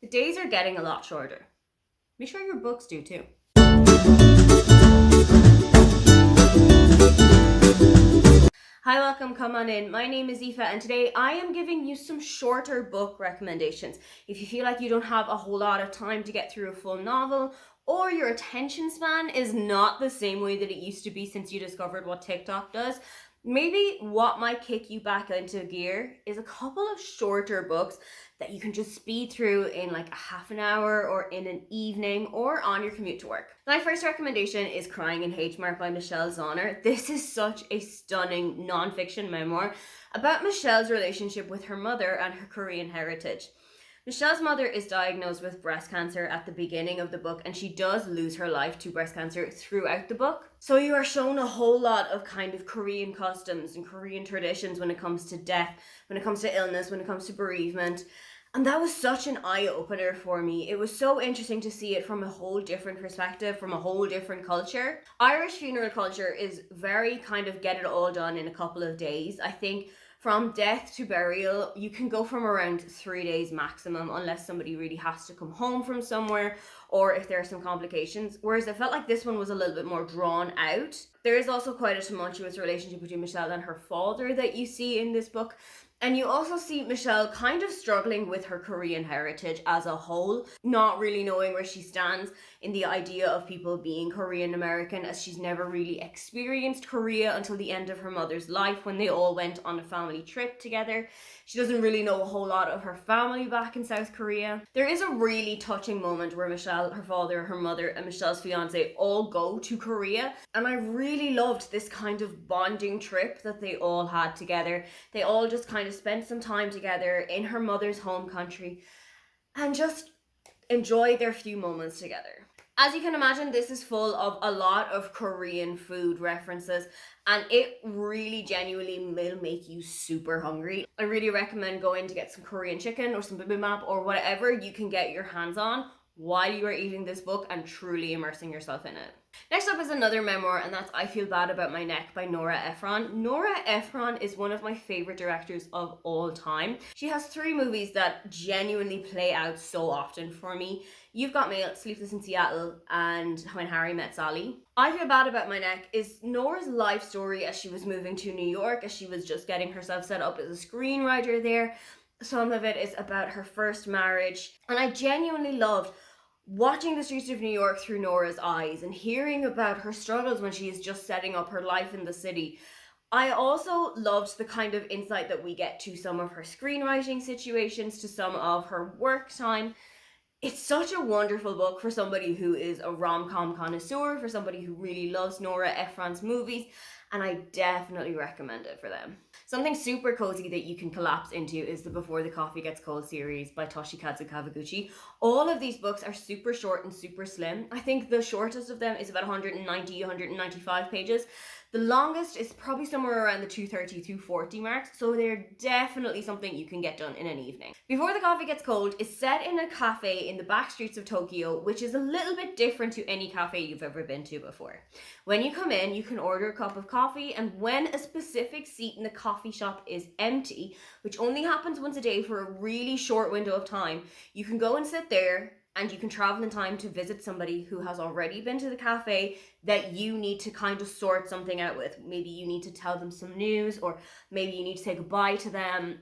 The days are getting a lot shorter. Be sure your books do too. Hi, welcome, come on in. My name is Aoife and today I am giving you some shorter book recommendations. If you feel like you don't have a whole lot of time to get through a full novel, or your attention span is not the same way that it used to be since you discovered what TikTok does, maybe what might kick you back into gear is a couple of shorter books that you can just speed through in like a half an hour or in an evening or on your commute to work. My first recommendation is Crying in H Mart by Michelle Zauner. This is such a stunning non-fiction memoir about Michelle's relationship with her mother and her Korean heritage. Michelle's mother is diagnosed with breast cancer at the beginning of the book, and she does lose her life to breast cancer throughout the book. So you are shown a whole lot of kind of Korean customs and Korean traditions when it comes to death, when it comes to illness, when it comes to bereavement. And that was such an eye-opener for me. It was so interesting to see it from a whole different perspective, from a whole different culture. Irish funeral culture is very kind of get it all done in a couple of days. I think from death to burial, you can go from around 3 days maximum, unless somebody really has to come home from somewhere or if there are some complications. Whereas I felt like this one was a little bit more drawn out. There is also quite a tumultuous relationship between Michelle and her father that you see in this book. And you also see Michelle kind of struggling with her Korean heritage as a whole, not really knowing where she stands in the idea of people being Korean American, as she's never really experienced Korea until the end of her mother's life when they all went on a family trip together. She doesn't really know a whole lot of her family back in South Korea. There is a really touching moment where Michelle, her father, her mother, and Michelle's fiance all go to Korea. And I really loved this kind of bonding trip that they all had together. They all just kind of spent some time together in her mother's home country and just enjoy their few moments together. As you can imagine, this is full of a lot of Korean food references, and it really genuinely will make you super hungry. I really recommend going to get some Korean chicken or some bibimbap or whatever you can get your hands on while you are eating this book and truly immersing yourself in it. Next up is another memoir, and that's I Feel Bad About My Neck by Nora Ephron. Nora Ephron is one of my favorite directors of all time. She has 3 movies that genuinely play out so often for me. You've Got Mail, Sleepless in Seattle, and When Harry Met Sally. I Feel Bad About My Neck is Nora's life story as she was moving to New York, as she was just getting herself set up as a screenwriter there. Some of it is about her first marriage, and I genuinely loved watching the streets of New York through Nora's eyes and hearing about her struggles when she is just setting up her life in the city. I also loved the kind of insight that we get to some of her screenwriting situations, to some of her work time. It's such a wonderful book for somebody who is a rom-com connoisseur, for somebody who really loves Nora Ephron's movies, and I definitely recommend it for them. Something super cozy that you can collapse into is the Before the Coffee Gets Cold series by Toshikazu Kawaguchi. All of these books are super short and super slim. I think the shortest of them is about 190, 195 pages. The longest is probably somewhere around the 230, 240 marks, so they're definitely something you can get done in an evening. Before the Coffee Gets Cold is set in a cafe in the back streets of Tokyo, which is a little bit different to any cafe you've ever been to before. When you come in, you can order a cup of coffee, and when a specific seat in the coffee shop is empty, which only happens once a day for a really short window of time, you can go and sit there, and you can travel in time to visit somebody who has already been to the cafe that you need to kind of sort something out with. Maybe you need to tell them some news, or maybe you need to say goodbye to them,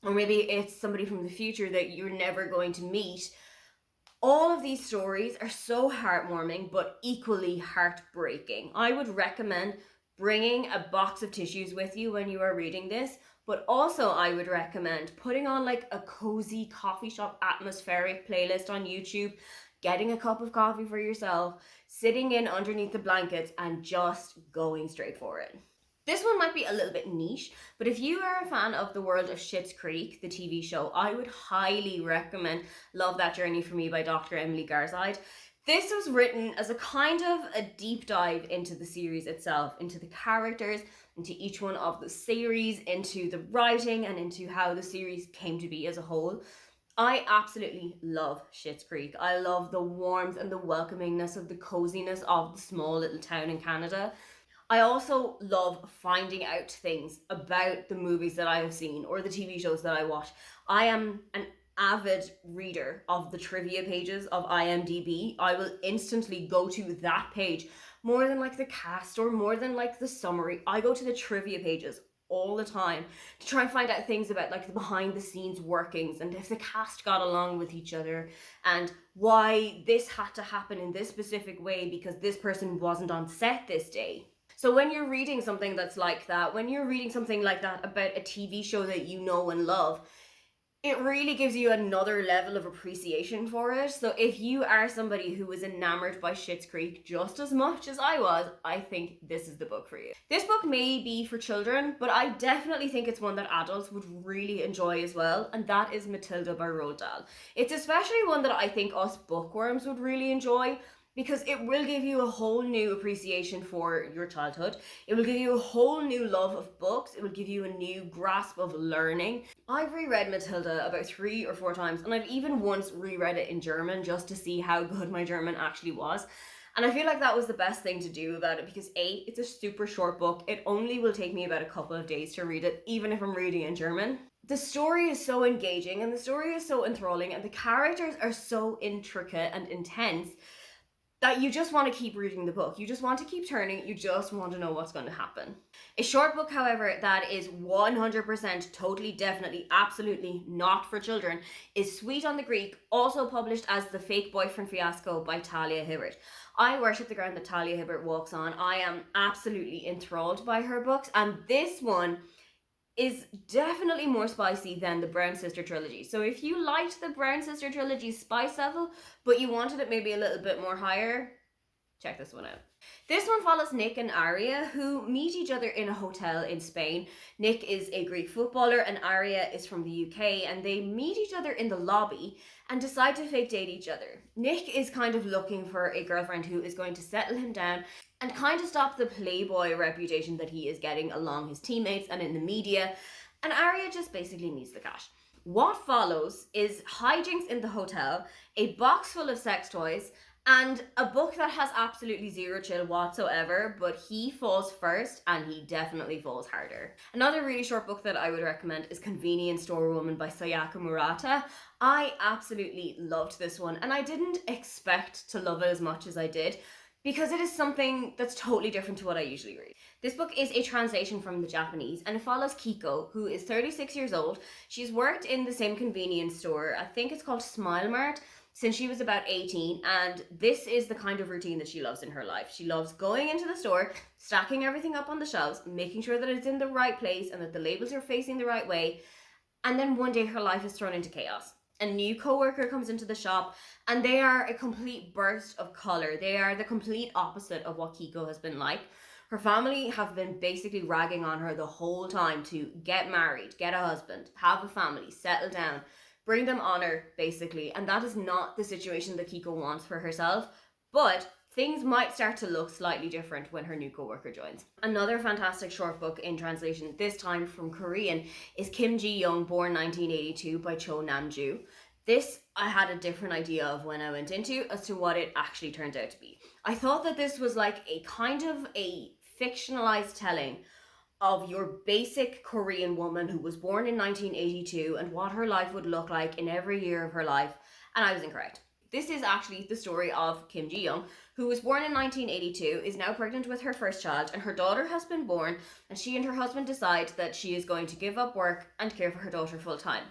or maybe it's somebody from the future that you're never going to meet. All of these stories are so heartwarming, but equally heartbreaking. I would recommend bringing a box of tissues with you when you are reading this, but also I would recommend putting on like a cozy coffee shop atmospheric playlist on YouTube, getting a cup of coffee for yourself, sitting in underneath the blankets, and just going straight for it. This one might be a little bit niche, but if you are a fan of the world of Schitt's Creek, the TV show, I would highly recommend Love That Journey for Me by Dr. Emily Garzide. This was written as a kind of a deep dive into the series itself, into the characters, into each one of the series, into the writing, and into how the series came to be as a whole. I absolutely love Schitt's Creek. I love the warmth and the welcomingness of the coziness of the small little town in Canada. I also love finding out things about the movies that I have seen or the TV shows that I watch. I am an avid reader of the trivia pages of IMDb, I will instantly go to that page more than like the cast or more than like the summary. I go to the trivia pages all the time to try and find out things about like the behind the scenes workings and if the cast got along with each other and why this had to happen in this specific way because this person wasn't on set this day. So when you're reading something that's like that, when you're reading something like that about a TV show that you know and love, it really gives you another level of appreciation for it. So if you are somebody who was enamored by Schitt's Creek just as much as I was, I think this is the book for you. This book may be for children, but I definitely think it's one that adults would really enjoy as well, and that is Matilda by Roald Dahl. It's especially one that I think us bookworms would really enjoy, because it will give you a whole new appreciation for your childhood. It will give you a whole new love of books. It will give you a new grasp of learning. I've reread Matilda about 3 or 4 times, and I've even once reread it in German just to see how good my German actually was. And I feel like that was the best thing to do about it because A, it's a super short book. It only will take me about a couple of days to read it, even if I'm reading in German. The story is so engaging and the story is so enthralling and the characters are so intricate and intense that you just want to keep reading the book. You just want to keep turning. You just want to know what's going to happen. A short book, however, that is 100% totally, definitely, absolutely not for children is Sweet on the Greek, also published as The Fake Boyfriend Fiasco by Talia Hibbert. I worship the ground that Talia Hibbert walks on. I am absolutely enthralled by her books, and this one is definitely more spicy than the Brown Sister trilogy. So if you liked the Brown Sister trilogy spice level, but you wanted it maybe a little bit more higher, check this one out. This one follows Nick and Aria, who meet each other in a hotel in Spain. Nick is a Greek footballer and Aria is from the UK, and they meet each other in the lobby and decide to fake date each other. Nick is kind of looking for a girlfriend who is going to settle him down and kind of stop the playboy reputation that he is getting along his teammates and in the media, and Aria just basically needs the cash. What follows is hijinks in the hotel, a box full of sex toys, and a book that has absolutely zero chill whatsoever, but he falls first and he definitely falls harder. Another really short book that I would recommend is Convenience Store Woman by Sayaka Murata. I absolutely loved this one and I didn't expect to love it as much as I did because it is something that's totally different to what I usually read. This book is a translation from the Japanese and it follows Kiko, who is 36 years old. She's worked in the same convenience store, I think it's called Smile Mart, since she was about 18, and this is the kind of routine that she loves in her life. She loves going into the store, stacking everything up on the shelves, making sure that it's in the right place and that the labels are facing the right way, and then one day her life is thrown into chaos. A new coworker comes into the shop and they are a complete burst of color. They are the complete opposite of what Kiko has been like. Her family have been basically ragging on her the whole time to get married, get a husband, have a family, settle down, bring them honor, basically. And that is not the situation that Kiko wants for herself. But things might start to look slightly different when her new coworker joins. Another fantastic short book in translation, this time from Korean, is Kim Ji-young, born 1982 by Cho Nam-ju. This I had a different idea of when I went into as to what it actually turned out to be. I thought that this was like a kind of a fictionalized telling of your basic Korean woman who was born in 1982 and what her life would look like in every year of her life, and I was incorrect. This is actually the story of Kim Ji-young, who was born in 1982, is now pregnant with her first child, and her daughter has been born, and she and her husband decide that she is going to give up work and care for her daughter full time.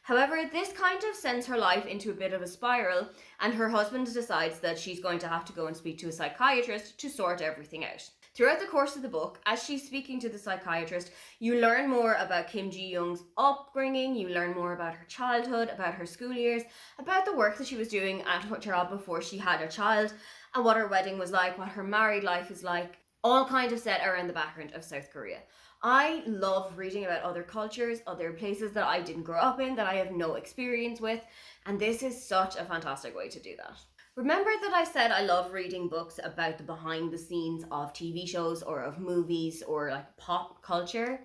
However, this kind of sends her life into a bit of a spiral, and her husband decides that she's going to have to go and speak to a psychiatrist to sort everything out. Throughout the course of the book, as she's speaking to the psychiatrist, you learn more about Kim Ji-young's upbringing, you learn more about her childhood, about her school years, about the work that she was doing at her job before she had a child, and what her wedding was like, what her married life is like, all kind of set around the background of South Korea. I love reading about other cultures, other places that I didn't grow up in, that I have no experience with, and this is such a fantastic way to do that. Remember that I said I love reading books about the behind the scenes of TV shows or of movies or like pop culture?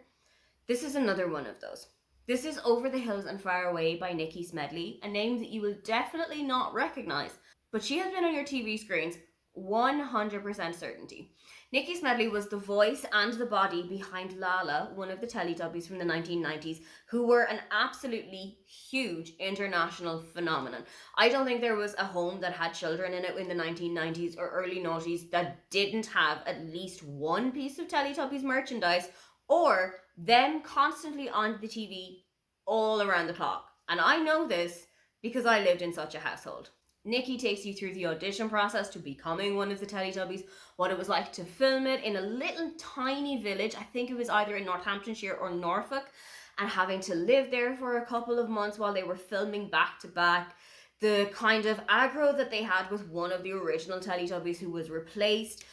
This is another one of those. This is Over the Hills and Far Away by Nikki Smedley, a name that you will definitely not recognize, but she has been on your TV screens 100% certainty. Nikki Smedley was the voice and the body behind Lala, one of the Teletubbies from the 1990s, who were an absolutely huge international phenomenon. I don't think there was a home that had children in it in the 1990s or early noughties that didn't have at least one piece of Teletubbies merchandise or them constantly on the TV all around the clock. And I know this because I lived in such a household. Nikki takes you through the audition process to becoming one of the Teletubbies, what it was like to film it in a little tiny village, I think it was either in Northamptonshire or Norfolk, and having to live there for a couple of months while they were filming back to back, the kind of aggro that they had with one of the original Teletubbies who was replaced,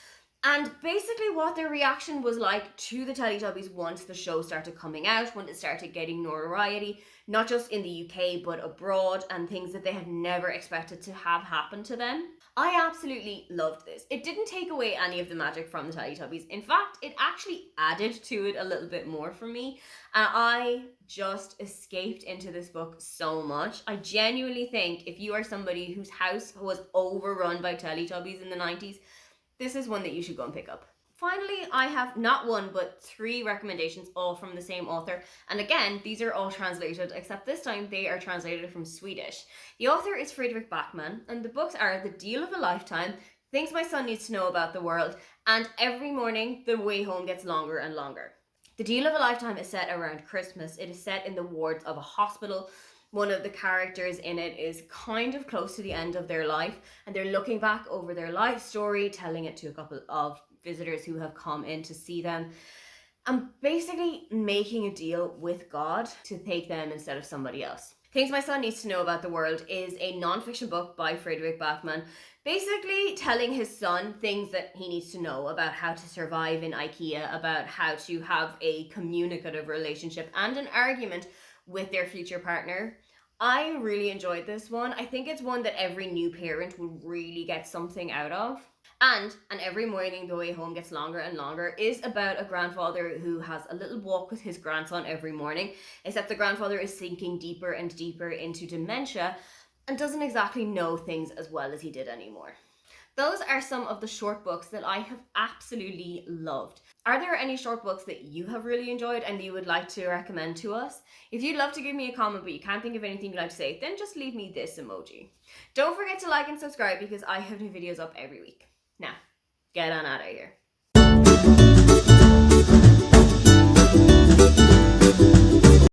and basically what their reaction was like to the Teletubbies once the show started coming out, when it started getting notoriety, not just in the UK but abroad, and things that they had never expected to have happen to them. I absolutely loved this. It didn't take away any of the magic from the Teletubbies. In fact, it actually added to it a little bit more for me. And I just escaped into this book so much. I genuinely think if you are somebody whose house was overrun by Teletubbies in the 90s, this is one that you should go and pick up. Finally, I have not one but 3 recommendations, all from the same author. And again, these are all translated, except this time they are translated from Swedish. The author is Frederick Bachmann, and the books are The Deal of a Lifetime, Things My Son Needs to Know About the World, and Every Morning the Way Home Gets Longer and Longer. The Deal of a Lifetime is set around Christmas. It is set in the wards of a hospital. One of the characters in it is kind of close to the end of their life, and they're looking back over their life story, telling it to a couple of visitors who have come in to see them, and basically making a deal with God to take them instead of somebody else. Things My Son Needs to Know About the World is a non-fiction book by Frederick Bachmann, basically telling his son things that he needs to know about how to survive in IKEA, about how to have a communicative relationship and an argument with their future partner. I really enjoyed this one. I think it's one that every new parent would really get something out of. And Every Morning the Way Home Gets Longer and Longer is about a grandfather who has a little walk with his grandson every morning, except the grandfather is sinking deeper and deeper into dementia and doesn't exactly know things as well as he did anymore. Those are some of the short books that I have absolutely loved. Are there any short books that you have really enjoyed and you would like to recommend to us? If you'd love to give me a comment but you can't think of anything you'd like to say, then just leave me this emoji. Don't forget to like and subscribe because I have new videos up every week. Now, get on out of here.